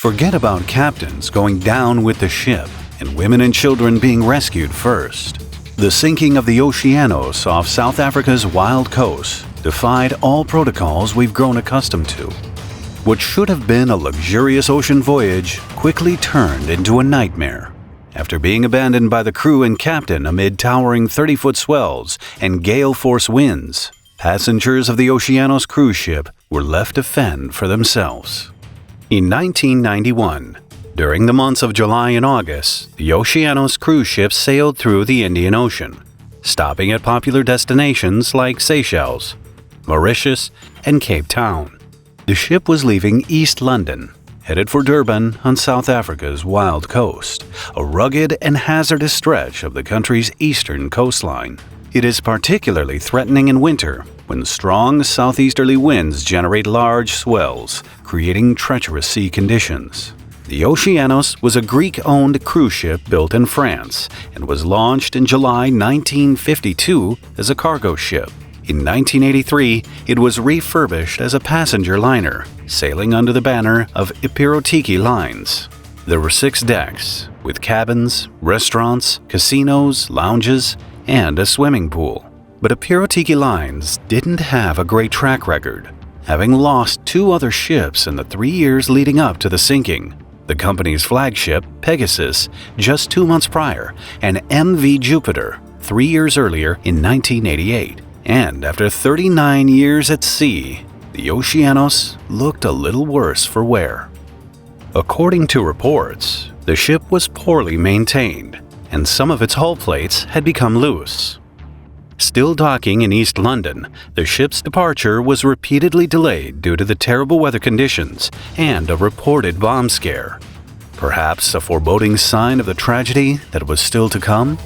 Forget about captains going down with the ship and women and children being rescued first. The sinking of the Oceanos off South Africa's wild coast defied all protocols we've grown accustomed to. What should have been a luxurious ocean voyage quickly turned into a nightmare. After being abandoned by the crew and captain amid towering 30-foot swells and gale-force winds, passengers of the Oceanos cruise ship were left to fend for themselves. In 1991, during the months of July and August, the Oceanos cruise ship sailed through the Indian Ocean, stopping at popular destinations like Seychelles, Mauritius, and Cape Town. The ship was leaving East London, headed for Durban on South Africa's wild coast, a rugged and hazardous stretch of the country's eastern coastline. It is particularly threatening in winter, when strong southeasterly winds generate large swells, creating treacherous sea conditions. The Oceanos was a Greek-owned cruise ship built in France and was launched in July 1952 as a cargo ship. In 1983, it was refurbished as a passenger liner, sailing under the banner of Ipirotiki Lines. There were 6 decks, with cabins, restaurants, casinos, lounges, and a swimming pool. But Ipirotiki Lines didn't have a great track record, having lost 2 other ships in the 3 years leading up to the sinking. The company's flagship, Pegasus, just 2 months prior, and MV Jupiter, 3 years earlier in 1988. And after 39 years at sea, the Oceanos looked a little worse for wear. According to reports, the ship was poorly maintained, and some of its hull plates had become loose. Still docking in East London, the ship's departure was repeatedly delayed due to the terrible weather conditions and a reported bomb scare. Perhaps a foreboding sign of the tragedy that was still to come?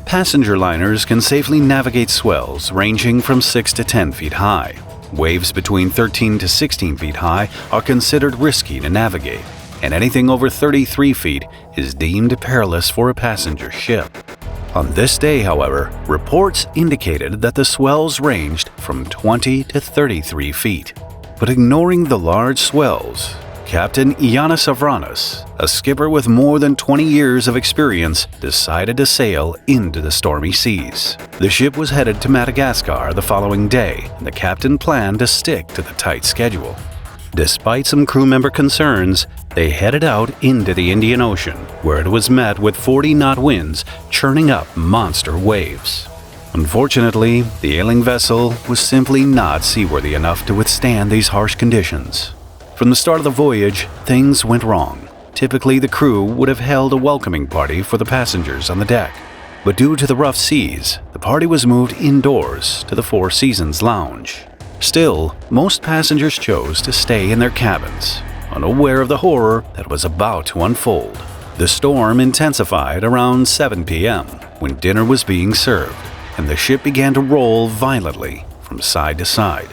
Passenger liners can safely navigate swells ranging from 6 to 10 feet high. Waves between 13 to 16 feet high are considered risky to navigate, and anything over 33 feet is deemed perilous for a passenger ship. On this day, however, reports indicated that the swells ranged from 20 to 33 feet. But ignoring the large swells, Captain Ioannis Avranis, a skipper with more than 20 years of experience, decided to sail into the stormy seas. The ship was headed to Madagascar the following day, and the captain planned to stick to the tight schedule. Despite some crew member concerns, they headed out into the Indian Ocean, where it was met with 40-knot winds churning up monster waves. Unfortunately, the ailing vessel was simply not seaworthy enough to withstand these harsh conditions. From the start of the voyage, things went wrong. Typically, the crew would have held a welcoming party for the passengers on the deck. But due to the rough seas, the party was moved indoors to the Four Seasons Lounge. Still, most passengers chose to stay in their cabins, unaware of the horror that was about to unfold. The storm intensified around 7 p.m. when dinner was being served, and the ship began to roll violently from side to side.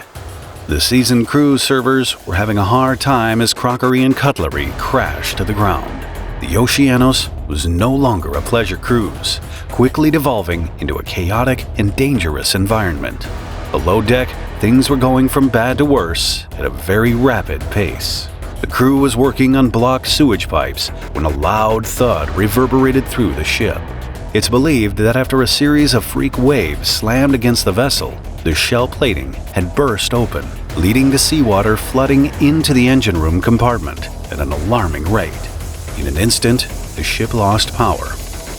The seasoned crew servers were having a hard time as crockery and cutlery crashed to the ground. The Oceanos was no longer a pleasure cruise, quickly devolving into a chaotic and dangerous environment. Below deck, things were going from bad to worse at a very rapid pace. The crew was working on blocked sewage pipes when a loud thud reverberated through the ship. It's believed that after a series of freak waves slammed against the vessel, the shell plating had burst open, leading to seawater flooding into the engine room compartment at an alarming rate. In an instant, the ship lost power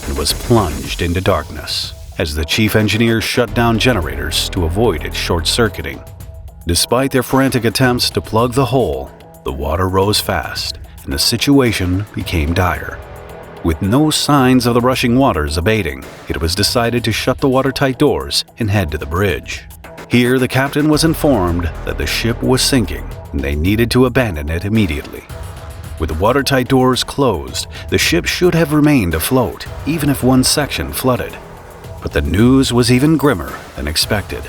and was plunged into darkness as the chief engineer shut down generators to avoid it short-circuiting. Despite their frantic attempts to plug the hole, the water rose fast and the situation became dire. With no signs of the rushing waters abating, it was decided to shut the watertight doors and head to the bridge. Here, the captain was informed that the ship was sinking and they needed to abandon it immediately. With the watertight doors closed, the ship should have remained afloat, even if one section flooded. But the news was even grimmer than expected.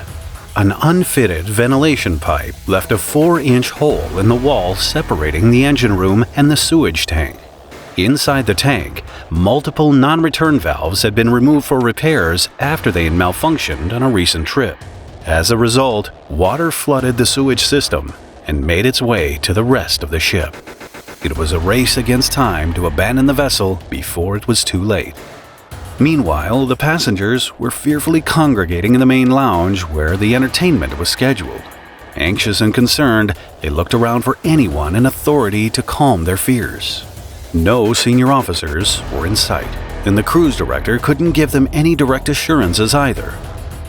An unfitted ventilation pipe left a 4-inch hole in the wall separating the engine room and the sewage tank. Inside the tank, multiple non-return valves had been removed for repairs after they had malfunctioned on a recent trip. As a result, water flooded the sewage system and made its way to the rest of the ship. It was a race against time to abandon the vessel before it was too late. Meanwhile, the passengers were fearfully congregating in the main lounge where the entertainment was scheduled. Anxious and concerned, they looked around for anyone in authority to calm their fears. No senior officers were in sight, and the cruise director couldn't give them any direct assurances either.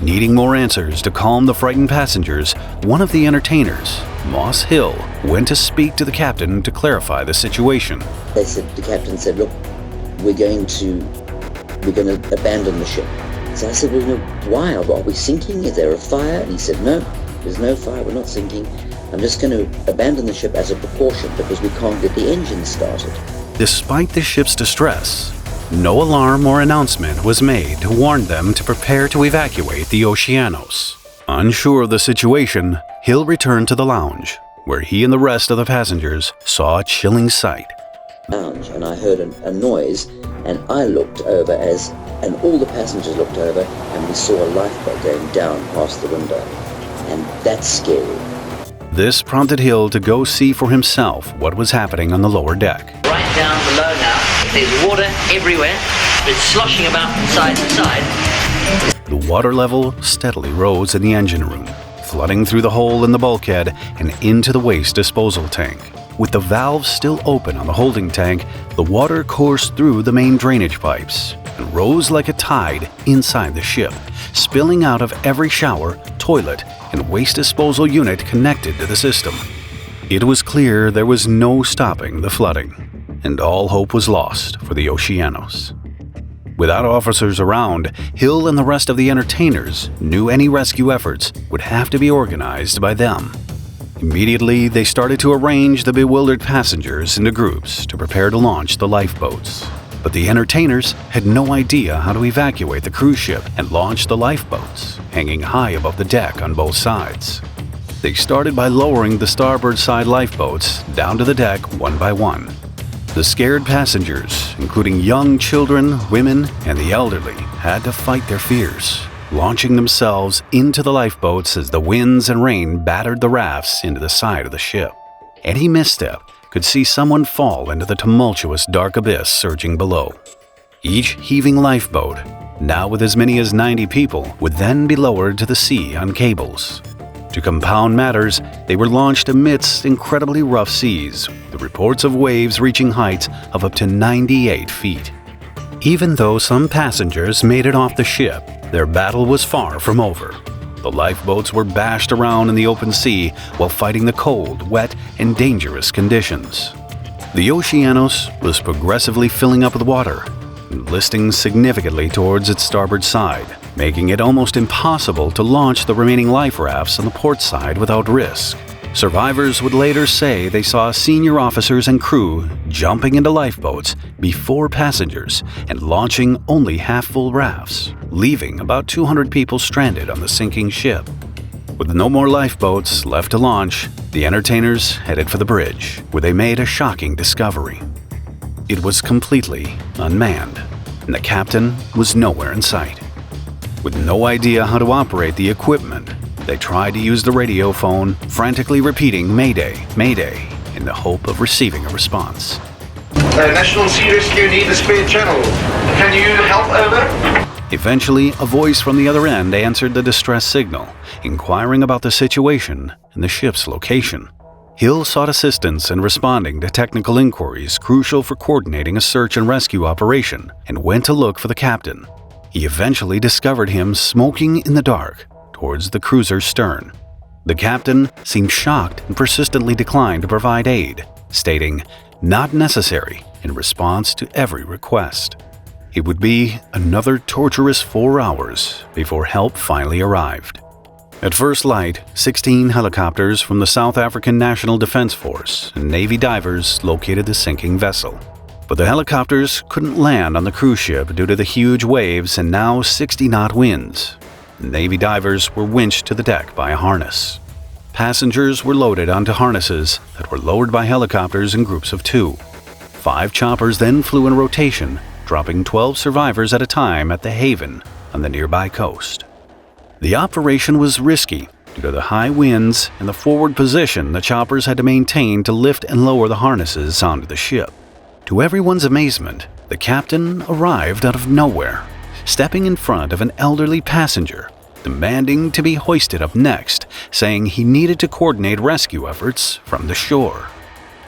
Needing more answers to calm the frightened passengers, one of the entertainers, Moss Hill, went to speak to the captain to clarify the situation. The captain said, look, we're going to abandon the ship. So I said, well, why? Are we sinking? Is there a fire? And he said, no, there's no fire, we're not sinking. I'm just going to abandon the ship as a precaution because we can't get the engine started. Despite the ship's distress, no alarm or announcement was made to warn them to prepare to evacuate the Oceanos. Unsure of the situation, Hill returned to the lounge, where he and the rest of the passengers saw a chilling sight. And I heard a noise, and I looked over and all the passengers looked over, and we saw a lifeboat going down past the window. And that's scary. This prompted Hill to go see for himself what was happening on the lower deck. Right down below now, there's water everywhere. It's sloshing about from side to side. The water level steadily rose in the engine room, flooding through the hole in the bulkhead and into the waste disposal tank. With the valves still open on the holding tank, the water coursed through the main drainage pipes and rose like a tide inside the ship, spilling out of every shower, toilet, and waste disposal unit connected to the system. It was clear there was no stopping the flooding, and all hope was lost for the Oceanos. Without officers around, Hill and the rest of the entertainers knew any rescue efforts would have to be organized by them. Immediately, they started to arrange the bewildered passengers into groups to prepare to launch the lifeboats. But the entertainers had no idea how to evacuate the cruise ship and launch the lifeboats, hanging high above the deck on both sides. They started by lowering the starboard side lifeboats down to the deck one by one. The scared passengers, including young children, women, and the elderly, had to fight their fears, launching themselves into the lifeboats as the winds and rain battered the rafts into the side of the ship. Any misstep could see someone fall into the tumultuous dark abyss surging below. Each heaving lifeboat, now with as many as 90 people, would then be lowered to the sea on cables. To compound matters, they were launched amidst incredibly rough seas, with reports of waves reaching heights of up to 98 feet. Even though some passengers made it off the ship, their battle was far from over. The lifeboats were bashed around in the open sea while fighting the cold, wet, and dangerous conditions. The Oceanos was progressively filling up with water, and listing significantly towards its starboard side, making it almost impossible to launch the remaining life rafts on the port side without risk. Survivors would later say they saw senior officers and crew jumping into lifeboats before passengers and launching only half-full rafts, leaving about 200 people stranded on the sinking ship. With no more lifeboats left to launch, the entertainers headed for the bridge, where they made a shocking discovery. It was completely unmanned, and the captain was nowhere in sight. With no idea how to operate the equipment, they tried to use the radio phone, frantically repeating "Mayday, Mayday," in the hope of receiving a response. National Sea Rescue need a spare channel. Can you help, over? Eventually, a voice from the other end answered the distress signal, inquiring about the situation and the ship's location. Hill sought assistance in responding to technical inquiries crucial for coordinating a search and rescue operation and went to look for the captain. He eventually discovered him smoking in the dark towards the cruiser's stern. The captain seemed shocked and persistently declined to provide aid, stating, "Not necessary," in response to every request. It would be another torturous 4 hours before help finally arrived. At first light, 16 helicopters from the South African National Defense Force and Navy divers located the sinking vessel. But the helicopters couldn't land on the cruise ship due to the huge waves and now 60-knot winds. Navy divers were winched to the deck by a harness. Passengers were loaded onto harnesses that were lowered by helicopters in groups of 2. 5 choppers then flew in rotation, dropping 12 survivors at a time at the haven on the nearby coast. The operation was risky, due to the high winds and the forward position the choppers had to maintain to lift and lower the harnesses onto the ship. To everyone's amazement, the captain arrived out of nowhere, stepping in front of an elderly passenger, demanding to be hoisted up next, saying he needed to coordinate rescue efforts from the shore.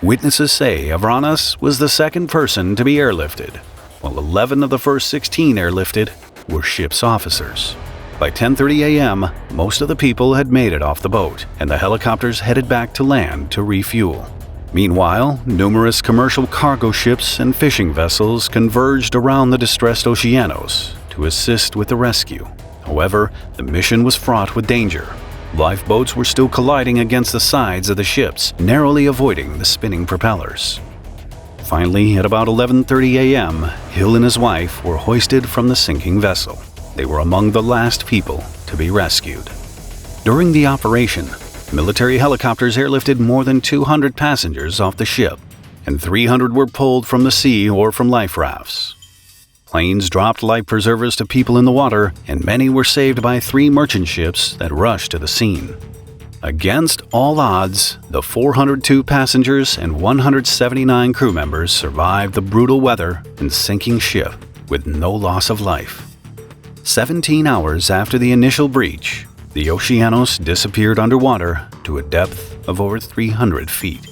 Witnesses say Oceanos was the second person to be airlifted, while 11 of the first 16 airlifted were ship's officers. By 10:30 a.m., most of the people had made it off the boat, and the helicopters headed back to land to refuel. Meanwhile, numerous commercial cargo ships and fishing vessels converged around the distressed Oceanos to assist with the rescue. However, the mission was fraught with danger. Lifeboats were still colliding against the sides of the ships, narrowly avoiding the spinning propellers. Finally, at about 11:30 a.m., Hill and his wife were hoisted from the sinking vessel. They were among the last people to be rescued. During the operation, military helicopters airlifted more than 200 passengers off the ship, and 300 were pulled from the sea or from life rafts. Planes dropped life preservers to people in the water, and many were saved by 3 merchant ships that rushed to the scene. Against all odds, the 402 passengers and 179 crew members survived the brutal weather and sinking ship with no loss of life. 17 hours after the initial breach, the Oceanos disappeared underwater to a depth of over 300 feet.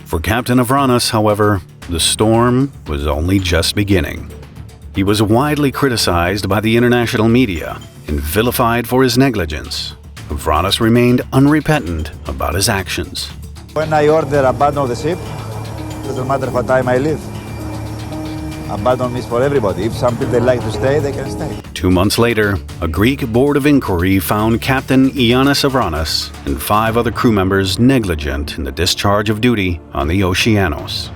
For Captain Oceanos, however, the storm was only just beginning. He was widely criticized by the international media and vilified for his negligence. Oceanos remained unrepentant about his actions. When I order abandon the ship, it doesn't matter what time I leave. Abandon is for everybody. If some people like to stay, they can stay. 2 months later, a Greek board of inquiry found Captain Ioannis Oceanos and 5 other crew members negligent in the discharge of duty on the Oceanos.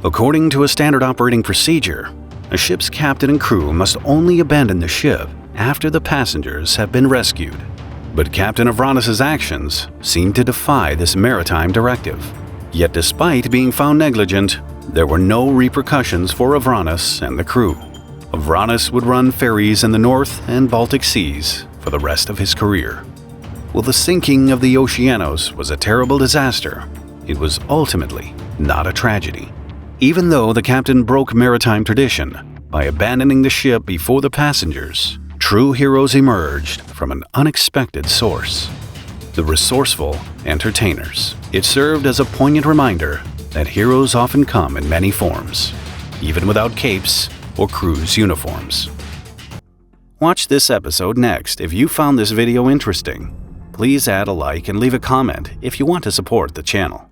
According to a standard operating procedure, a ship's captain and crew must only abandon the ship after the passengers have been rescued. But Captain Oceanos' actions seemed to defy this maritime directive. Yet despite being found negligent, there were no repercussions for Oceanos and the crew. Oceanos would run ferries in the North and Baltic Seas for the rest of his career. While the sinking of the Oceanos was a terrible disaster, it was ultimately not a tragedy. Even though the captain broke maritime tradition by abandoning the ship before the passengers, true heroes emerged from an unexpected source: the resourceful entertainers. It served as a poignant reminder that heroes often come in many forms, even without capes or crew's uniforms. Watch this episode next if you found this video interesting. Please add a like and leave a comment if you want to support the channel.